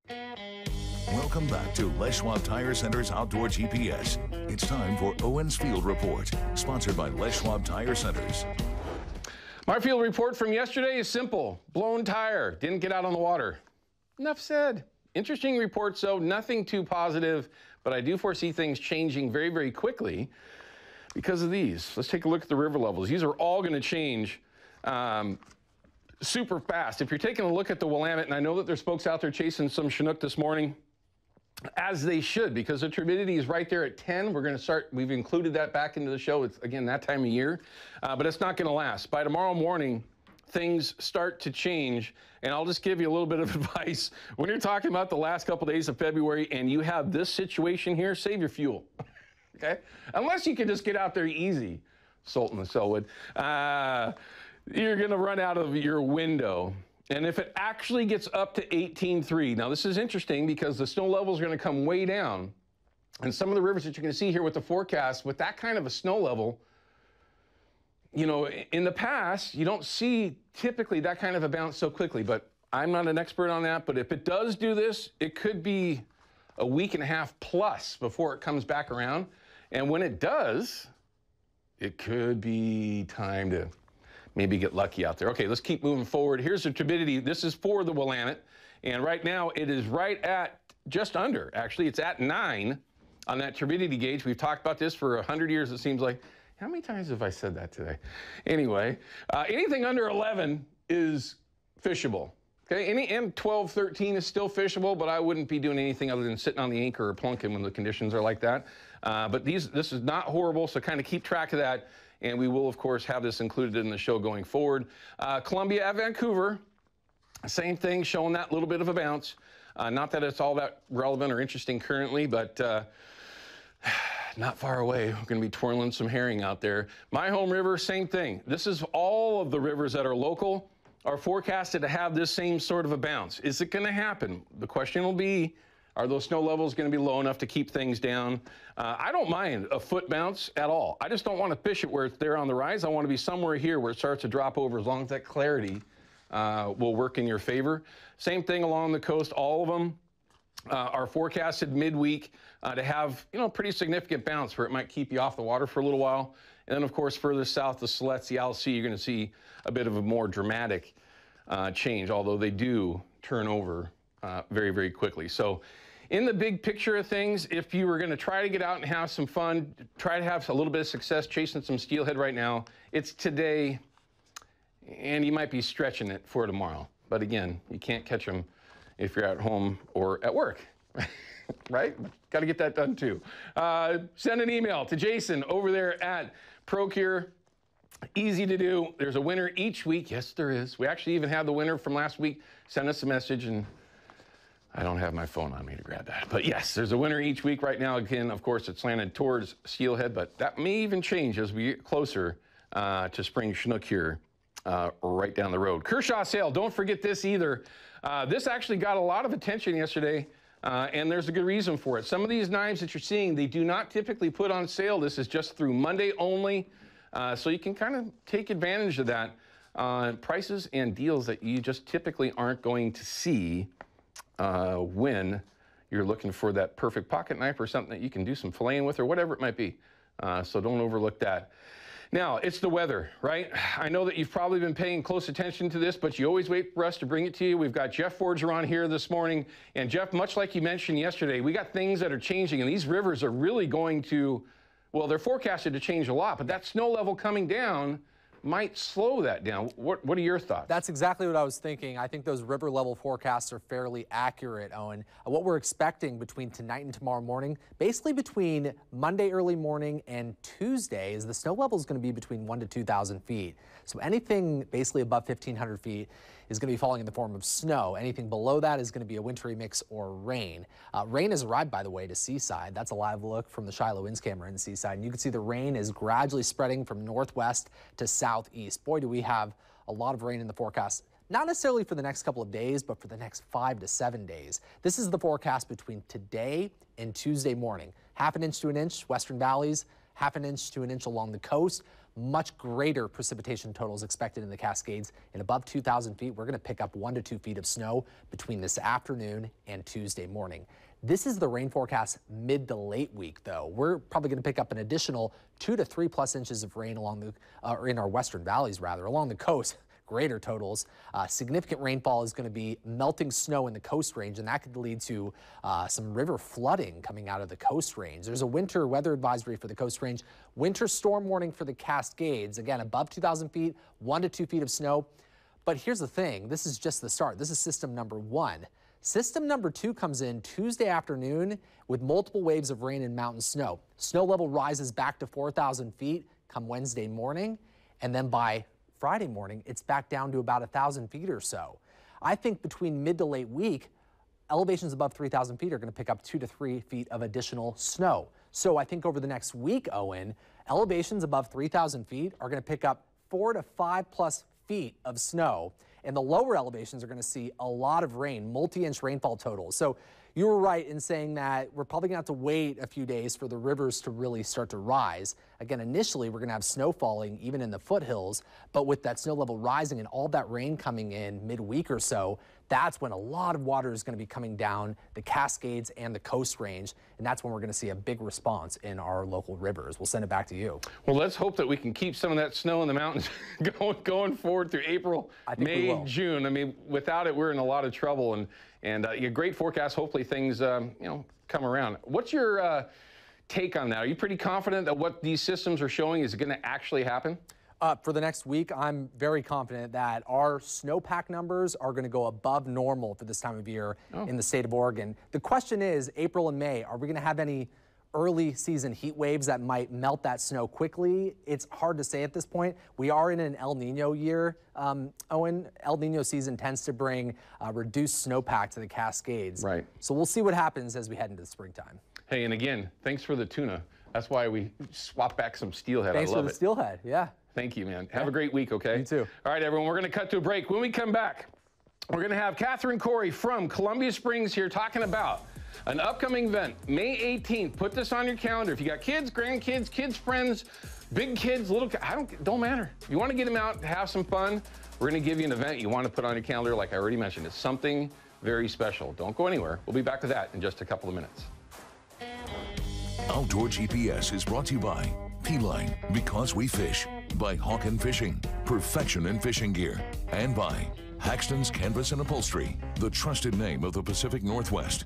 Welcome back to Les Schwab Tire Center's Outdoor GPS. It's time for Owin's Field Report, sponsored by Les Schwab Tire Centers. My field report from yesterday is simple. Blown tire, didn't get out on the water. Enough said. Interesting report, so nothing too positive, but I do foresee things changing very, very quickly because of these. Let's take a look at the river levels. These are all going to change super fast. If you're taking a look at the Willamette, and I know that there's folks out there chasing some Chinook this morning, as they should, because the turbidity is right there at 10. We've included that back into the show. It's, again, that time of year, but it's not going to last. By tomorrow morning, things start to change, and I'll just give you a little bit of advice. When you're talking about the last couple days of February and you have this situation here, save your fuel, okay? Unless you can just get out there easy, Sultan and Selwood, you're going to run out of your window. And if it actually gets up to 18.3, now this is interesting because the snow level is going to come way down. And some of the rivers that you're going to see here with the forecast, with that kind of a snow level, you know, in the past, you don't see typically that kind of a bounce so quickly. But I'm not an expert on that. But if it does do this, it could be a week and a half plus before it comes back around. And when it does, it could be time to maybe get lucky out there. Okay, let's keep moving forward. Here's the turbidity. This is for the Willamette. And right now it is right at just under, actually. It's at 9 on that turbidity gauge. We've talked about this for 100 years, it seems like. How many times have I said that today? Anyway, anything under 11 is fishable. Okay, any M12, 13 is still fishable, but I wouldn't be doing anything other than sitting on the anchor or plunking when the conditions are like that. But this is not horrible, so kind of keep track of that. And we will, of course, have this included in the show going forward. Columbia at Vancouver, same thing, showing that little bit of a bounce. Not that it's all that relevant or interesting currently, but not far away. We're going to be twirling some herring out there. My home river, same thing. This is all of the rivers that are local are forecasted to have this same sort of a bounce. Is it going to happen? The question will be, are those snow levels going to be low enough to keep things down? I don't mind a foot bounce at all. I just don't want to fish it where it's there on the rise. I want to be somewhere here where it starts to drop over, as long as that clarity will work in your favor. Same thing along the coast. All of them are forecasted midweek to have, you know, pretty significant bounce where it might keep you off the water for a little while. And then, of course, further south, the Siletz, the LC, you're going to see a bit of a more dramatic change, although they do turn over very, very quickly. So in the big picture of things, if you were going to try to get out and have some fun, try to have a little bit of success chasing some steelhead right now, it's today, and you might be stretching it for tomorrow. But again, you can't catch them if you're at home or at work, right? Got to get that done too. Send an email to Jason over there at Procure. Easy to do. There's a winner each week. Yes, there is. We actually even had the winner from last week. Send us a message, and I don't have my phone on me to grab that. But yes, there's a winner each week right now. Again, of course, it's slanted towards steelhead, but that may even change as we get closer to spring Chinook here right down the road. Kershaw Sale, don't forget this either. This actually got a lot of attention yesterday, and there's a good reason for it. Some of these knives that you're seeing, they do not typically put on sale. This is just through Monday only, so you can kind of take advantage of that. Prices and deals that you just typically aren't going to see when you're looking for that perfect pocket knife or something that you can do some filleting with or whatever it might be. So don't overlook that. Now, it's the weather, right? I know that you've probably been paying close attention to this, but you always wait for us to bring it to you. We've got Jeff Forger on here this morning. And Jeff, much like you mentioned yesterday, we got things that are changing, and these rivers are really going to, well, they're forecasted to change a lot, but that snow level coming down might slow that down. What are your thoughts? That's exactly what I was thinking. I think those river level forecasts are fairly accurate, Owen. What we're expecting between tonight and tomorrow morning, basically between Monday early morning and Tuesday, is the snow level is going to be between 1,000 to 2,000 feet. So anything basically above 1,500 feet is going to be falling in the form of snow. Anything below that is going to be a wintry mix or rain. Rain has arrived, by the way, to Seaside. That's a live look from the Shiloh Winds camera in Seaside. And you can see the rain is gradually spreading from northwest to southeast. Boy, do we have a lot of rain in the forecast. Not necessarily for the next couple of days, but for the next 5 to 7 days. This is the forecast between today and Tuesday morning. 1/2 inch to 1 inch, western valleys, 1/2 inch to 1 inch along the coast. much greater precipitation totals expected in the Cascades. And above 2,000 feet, we're going to pick up 1 to 2 feet of snow between this afternoon and Tuesday morning. This is the rain forecast mid to late week, though. We're probably going to pick up an additional 2 to 3+ inches of rain along the, or in our western valleys, rather, along the coast. Greater totals. Significant rainfall is going to be melting snow in the Coast Range, and that could lead to some river flooding coming out of the Coast Range. There's a winter weather advisory for the Coast Range, winter storm warning for the Cascades. Again, above 2,000 feet, 1 to 2 feet of snow. But here's the thing. This is just the start. This is system number 1. System number 2 comes in Tuesday afternoon with multiple waves of rain and mountain snow. Snow level rises back to 4,000 feet come Wednesday morning, and then by Friday morning, it's back down to about 1,000 feet or so. I think between mid to late week, elevations above 3,000 feet are going to pick up 2 to 3 feet of additional snow. So I think over the next week, Owen, elevations above 3,000 feet are going to pick up 4 to 5+ feet of snow. And the lower elevations are going to see a lot of rain, multi-inch rainfall totals. So you were right in saying that we're probably going to have to wait a few days for the rivers to really start to rise. Again, initially, we're going to have snow falling even in the foothills, but with that snow level rising and all that rain coming in midweek or so, that's when a lot of water is going to be coming down the Cascades and the Coast Range, and that's when we're going to see a big response in our local rivers. We'll send it back to you. Well, let's hope that we can keep some of that snow in the mountains going forward through April, May, June. I mean, without it, we're in a lot of trouble, and a great forecast. Hopefully things, come around. What's your take on that? Are you pretty confident that what these systems are showing is going to actually happen? For the next week, I'm very confident that our snowpack numbers are going to go above normal for this time of year in the state of Oregon. The question is, April and May, are we going to have any early season heat waves that might melt that snow quickly? It's hard to say at this point. We are in an El Nino year, Owen. El Nino season tends to bring reduced snowpack to the Cascades. Right. So we'll see what happens as we head into the springtime. Hey, and again, thanks for the tuna. That's why we swapped back some steelhead. Thanks I love for the steelhead, yeah. Thank you, man. Have a great week, okay? You too. All right, everyone, we're going to cut to a break. When we come back, we're going to have Catherine Corey from Columbia Springs here talking about an upcoming event, May 18th. Put this on your calendar. If you got kids, grandkids, kids, friends, big kids, little kids, don't matter. You want to get them out, have some fun, we're going to give you an event you want to put on your calendar. Like I already mentioned, it's something very special. Don't go anywhere. We'll be back to that in just a couple of minutes. Outdoor GPS is brought to you by P-Line, because we fish, by Hawken Fishing, perfection in fishing gear, and by Haxton's Canvas and Upholstery, the trusted name of the Pacific Northwest.